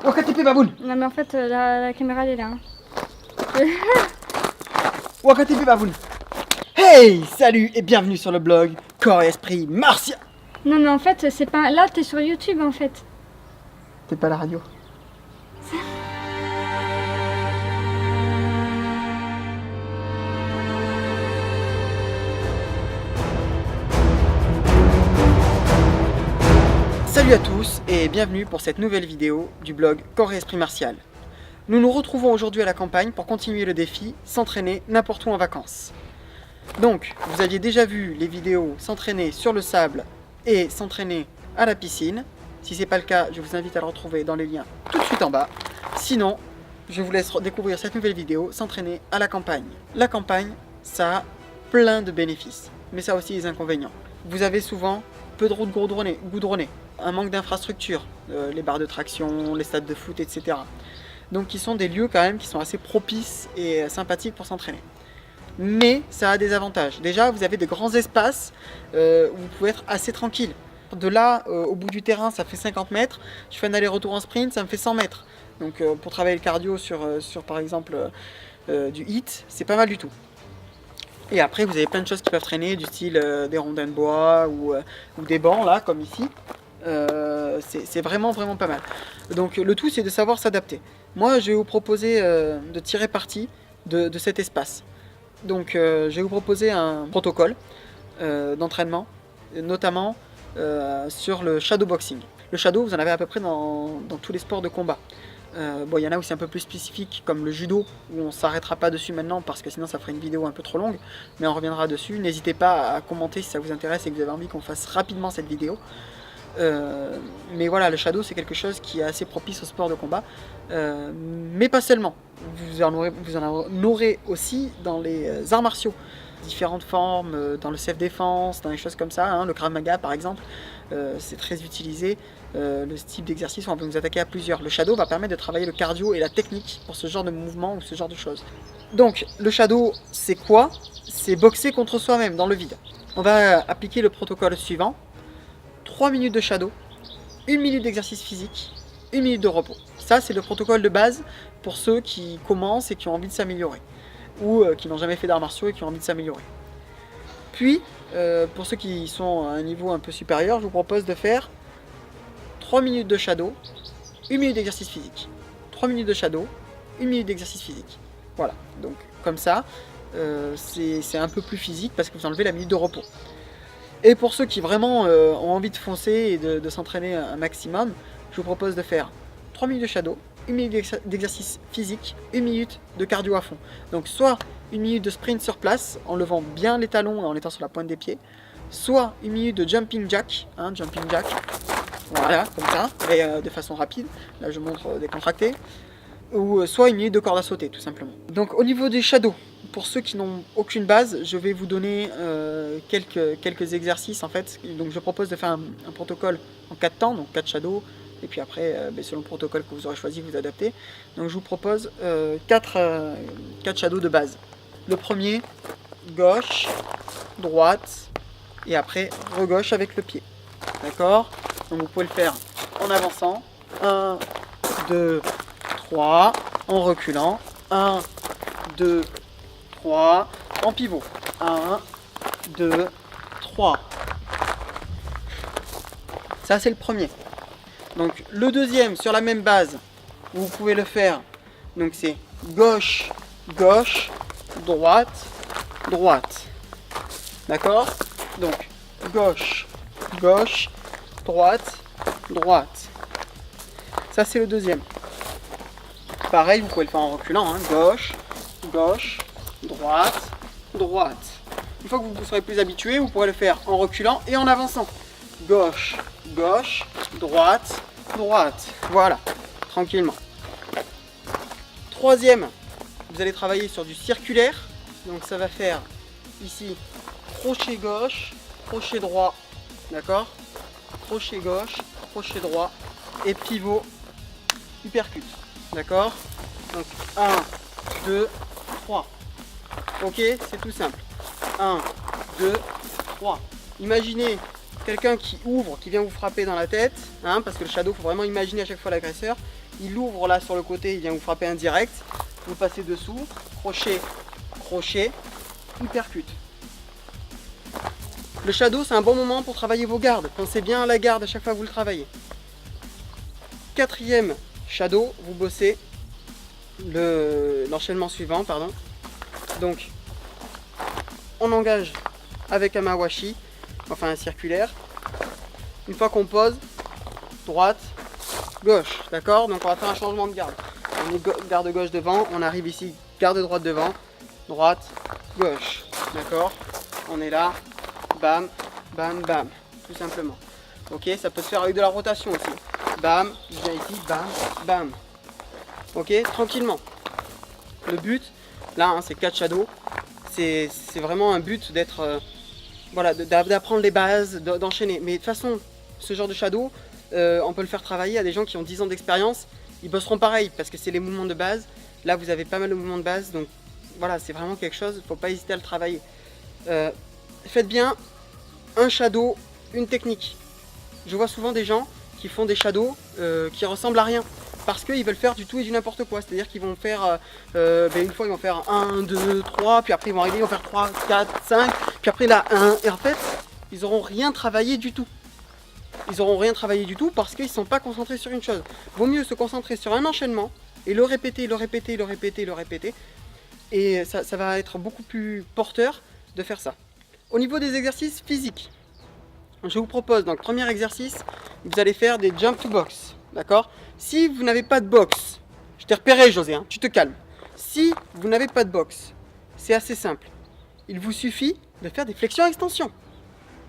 Wakatipe baboun. Non mais en fait la caméra elle est là. Hein. Wakatipe baboun. Hey, salut et bienvenue sur le blog Corps et Esprit Martial. Non mais en fait c'est pas... Là t'es sur YouTube en fait. T'es pas à la radio. Salut à tous et bienvenue pour cette nouvelle vidéo du blog Corps et Esprit Martial. Nous nous retrouvons aujourd'hui à la campagne pour continuer le défi s'entraîner n'importe où en vacances. Donc, vous aviez déjà vu les vidéos s'entraîner sur le sable et s'entraîner à la piscine. Si ce n'est pas le cas, je vous invite à le retrouver dans les liens tout de suite en bas. Sinon, je vous laisse découvrir cette nouvelle vidéo s'entraîner à la campagne. La campagne, ça a plein de bénéfices, mais ça a aussi des inconvénients. Vous avez souvent peu de routes goudronnées, un manque d'infrastructures, les barres de traction, les stades de foot, etc. Donc qui sont des lieux quand même qui sont assez propices et sympathiques pour s'entraîner. Mais ça a des avantages. Déjà, vous avez de grands espaces où vous pouvez être assez tranquille. De là, au bout du terrain, ça fait 50 mètres. Je fais un aller-retour en sprint, ça me fait 100 mètres. Donc pour travailler le cardio sur par exemple du HIIT, c'est pas mal du tout. Et après, vous avez plein de choses qui peuvent traîner, du style des rondins de bois ou des bancs, là, comme ici. C'est vraiment pas mal. Donc le tout, c'est de savoir s'adapter. Moi, je vais vous proposer de tirer parti de cet espace. Donc je vais vous proposer un protocole d'entraînement, notamment sur le shadowboxing. Le shadow, vous en avez à peu près dans tous les sports de combat. Bon, il y en a où c'est un peu plus spécifique, comme le judo, où on ne s'arrêtera pas dessus maintenant, parce que sinon ça ferait une vidéo un peu trop longue, mais on reviendra dessus. N'hésitez pas à commenter si ça vous intéresse et que vous avez envie qu'on fasse rapidement cette vidéo. Mais voilà, le shadow c'est quelque chose qui est assez propice au sport de combat, mais pas seulement. Vous en aurez aussi dans les arts martiaux, différentes formes, dans le self-défense, dans les choses comme ça, hein, le Krav Maga par exemple, c'est très utilisé, le type d'exercice où on peut nous attaquer à plusieurs. Le shadow va permettre de travailler le cardio et la technique pour ce genre de mouvement ou ce genre de choses. Donc le shadow c'est quoi? C'est boxer contre soi-même dans le vide. On va appliquer le protocole suivant. 3 minutes de shadow, 1 minute d'exercice physique, 1 minute de repos. Ça, c'est le protocole de base pour ceux qui commencent et qui ont envie de s'améliorer. Ou qui n'ont jamais fait d'arts martiaux et qui ont envie de s'améliorer. Puis, pour ceux qui sont à un niveau un peu supérieur, je vous propose de faire 3 minutes de shadow, 1 minute d'exercice physique. 3 minutes de shadow, 1 minute d'exercice physique. Voilà, donc comme ça, c'est un peu plus physique parce que vous enlevez la minute de repos. Et pour ceux qui vraiment ont envie de foncer et de s'entraîner un maximum, je vous propose de faire 3 minutes de shadow, 1 minute d'exercice physique, 1 minute de cardio à fond. Donc soit 1 minute de sprint sur place, en levant bien les talons et en étant sur la pointe des pieds, soit 1 minute de jumping jack, voilà, comme ça, et de façon rapide, là je montre décontracté, ou soit 1 minute de corde à sauter, tout simplement. Donc au niveau des shadows, pour ceux qui n'ont aucune base, je vais vous donner quelques exercices en fait. Donc je propose de faire un protocole en 4 temps, donc 4 shadows, et puis après, selon le protocole que vous aurez choisi, vous adaptez. Donc je vous propose 4 shadows de base. Le premier, gauche, droite, et après re-gauche avec le pied. D'accord? Donc vous pouvez le faire en avançant. 1, 2, 3, en reculant. 1, 2, 3, en pivot. 1, 2, 3. Ça, c'est le premier. Donc, le deuxième, sur la même base, vous pouvez le faire. Donc, c'est gauche, gauche, droite, droite. D'accord? Donc, gauche, gauche, droite, droite. Ça, c'est le deuxième. Pareil, vous pouvez le faire en reculant. Hein. Gauche, gauche, droite, droite. Une fois que vous serez plus habitué, vous pourrez le faire en reculant et en avançant. Gauche, gauche, droite, droite. Voilà, tranquillement. Troisième, vous allez travailler sur du circulaire. Donc ça va faire ici crochet gauche, crochet droit. D'accord? Crochet gauche, crochet droit et pivot uppercut. D'accord? Donc 1, 2, 3. Ok, c'est tout simple. 1, 2, 3. Imaginez quelqu'un qui ouvre, qui vient vous frapper dans la tête, hein, parce que le shadow, il faut vraiment imaginer à chaque fois l'agresseur. Il ouvre là sur le côté, il vient vous frapper indirect. Vous passez dessous, crochet, crochet, hypercute. Le shadow, c'est un bon moment pour travailler vos gardes. Pensez bien à la garde à chaque fois que vous le travaillez. Quatrième shadow, vous bossez l'enchaînement suivant, pardon. Donc, on engage avec un mawashi, enfin un circulaire. Une fois qu'on pose, droite, gauche, d'accord? Donc on va faire un changement de garde. On est garde gauche devant, on arrive ici, garde droite devant, droite, gauche, d'accord? On est là, bam, bam, bam, tout simplement. Ok, ça peut se faire avec de la rotation aussi. Bam, je viens ici, bam, bam. Ok, tranquillement. Le but, là, hein, c'est 4 shadows. C'est vraiment un but d'être, voilà, d'apprendre les bases, d'enchaîner. Mais de toute façon, ce genre de shadow, on peut le faire travailler à des gens qui ont 10 ans d'expérience. Ils bosseront pareil parce que c'est les mouvements de base. Là, vous avez pas mal de mouvements de base. Donc voilà, c'est vraiment quelque chose, il ne faut pas hésiter à le travailler. Faites bien un shadow, une technique. Je vois souvent des gens qui font des shadows qui ressemblent à rien. Parce qu'ils veulent faire du tout et du n'importe quoi. C'est-à-dire qu'ils vont faire, une fois ils vont faire 1, 2, 3, puis après ils vont arriver, ils vont faire 3, 4, 5, puis après là 1. Et en fait, ils n'auront rien travaillé du tout. Ils n'auront rien travaillé du tout parce qu'ils ne sont pas concentrés sur une chose. Vaut mieux se concentrer sur un enchaînement et le répéter, le répéter, le répéter, le répéter. Et ça va être beaucoup plus porteur de faire ça. Au niveau des exercices physiques, je vous propose, donc premier exercice, vous allez faire des jump to box. D'accord? Si vous n'avez pas de box, je t'ai repéré José, hein, tu te calmes. Si vous n'avez pas de box, c'est assez simple. Il vous suffit de faire des flexions-extensions.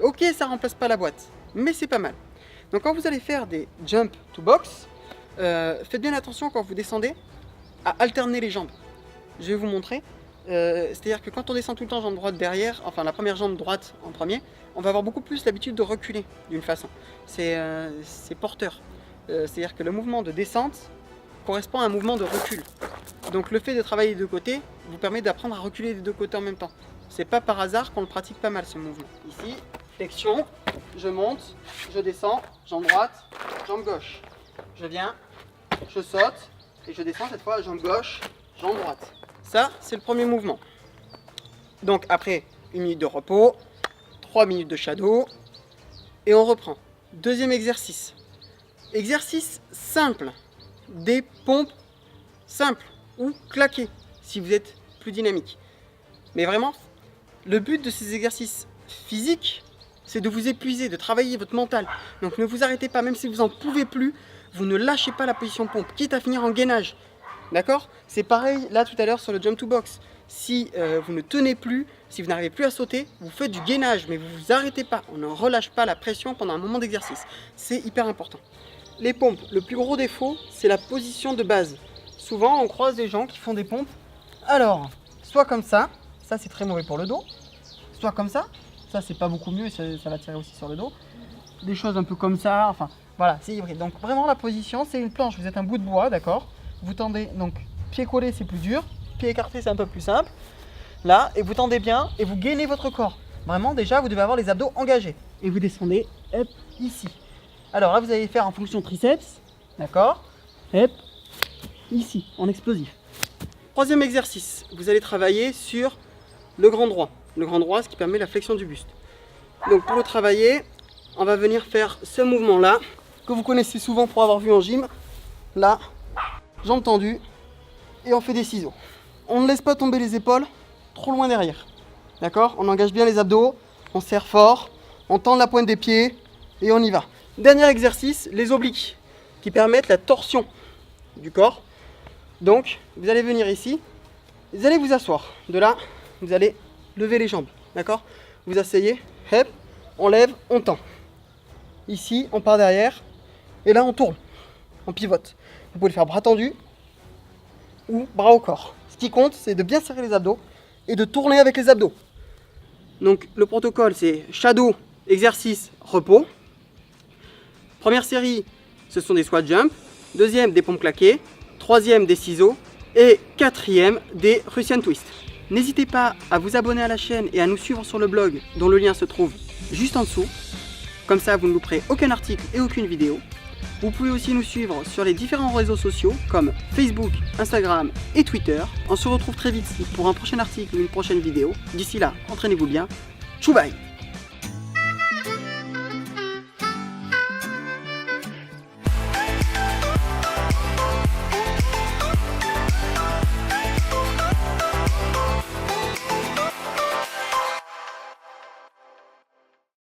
Ok, ça ne remplace pas la boîte, mais c'est pas mal. Donc quand vous allez faire des jump to box, faites bien attention quand vous descendez à alterner les jambes. Je vais vous montrer. C'est-à-dire que quand on descend tout le temps jambe droite derrière, enfin la première jambe droite en premier, on va avoir beaucoup plus l'habitude de reculer d'une façon. C'est porteur. C'est-à-dire que le mouvement de descente correspond à un mouvement de recul. Donc le fait de travailler des deux côtés vous permet d'apprendre à reculer des deux côtés en même temps. C'est pas par hasard qu'on le pratique pas mal ce mouvement. Ici, flexion, je monte, je descends, jambe droite, jambe gauche. Je viens, je saute et je descends cette fois jambe gauche, jambe droite. Ça, c'est le premier mouvement. Donc après, 1 minute de repos, 3 minutes de shadow et on reprend. Deuxième exercice. Exercice simple, des pompes simples ou claquées si vous êtes plus dynamique. Mais vraiment, le but de ces exercices physiques, c'est de vous épuiser, de travailler votre mental. Donc ne vous arrêtez pas, même si vous n'en pouvez plus, vous ne lâchez pas la position pompe, quitte à finir en gainage. D'accord? C'est pareil là tout à l'heure sur le jump to box. Si vous ne tenez plus, si vous n'arrivez plus à sauter, vous faites du gainage, mais vous ne vous arrêtez pas. On ne relâche pas la pression pendant un moment d'exercice. C'est hyper important. Les pompes, le plus gros défaut, c'est la position de base. Souvent, on croise des gens qui font des pompes. Alors, soit comme ça c'est très mauvais pour le dos. Soit comme ça c'est pas beaucoup mieux, ça va tirer aussi sur le dos. Des choses un peu comme ça, enfin, voilà, c'est hybride. Donc vraiment, la position, c'est une planche, vous êtes un bout de bois, d'accord? Vous tendez, donc, pied collé, c'est plus dur. Pied écarté, c'est un peu plus simple. Là, et vous tendez bien, et vous gainez votre corps. Vraiment, déjà, vous devez avoir les abdos engagés. Et vous descendez, hop, ici. Alors là, vous allez faire en fonction triceps, d'accord? Hop, ici, en explosif. Troisième exercice, vous allez travailler sur le grand droit. Le grand droit, ce qui permet la flexion du buste. Donc pour le travailler, on va venir faire ce mouvement-là, que vous connaissez souvent pour avoir vu en gym. Là, jambes tendues, et on fait des ciseaux. On ne laisse pas tomber les épaules trop loin derrière. D'accord? On engage bien les abdos, on serre fort, on tend la pointe des pieds, et on y va. Dernier exercice, les obliques, qui permettent la torsion du corps. Donc, vous allez venir ici, vous allez vous asseoir. De là, vous allez lever les jambes, d'accord? Vous asseyez, hop, on lève, on tend. Ici, on part derrière, et là, on tourne, on pivote. Vous pouvez le faire bras tendus ou bras au corps. Ce qui compte, c'est de bien serrer les abdos et de tourner avec les abdos. Donc, le protocole, c'est shadow, exercice, repos. Première série, ce sont des squat jump. Deuxième, des pompes claquées. Troisième, des ciseaux. Et quatrième, des Russian twist. N'hésitez pas à vous abonner à la chaîne et à nous suivre sur le blog, dont le lien se trouve juste en dessous. Comme ça, vous ne louperez aucun article et aucune vidéo. Vous pouvez aussi nous suivre sur les différents réseaux sociaux comme Facebook, Instagram et Twitter. On se retrouve très vite pour un prochain article ou une prochaine vidéo. D'ici là, entraînez-vous bien. Tchou bye!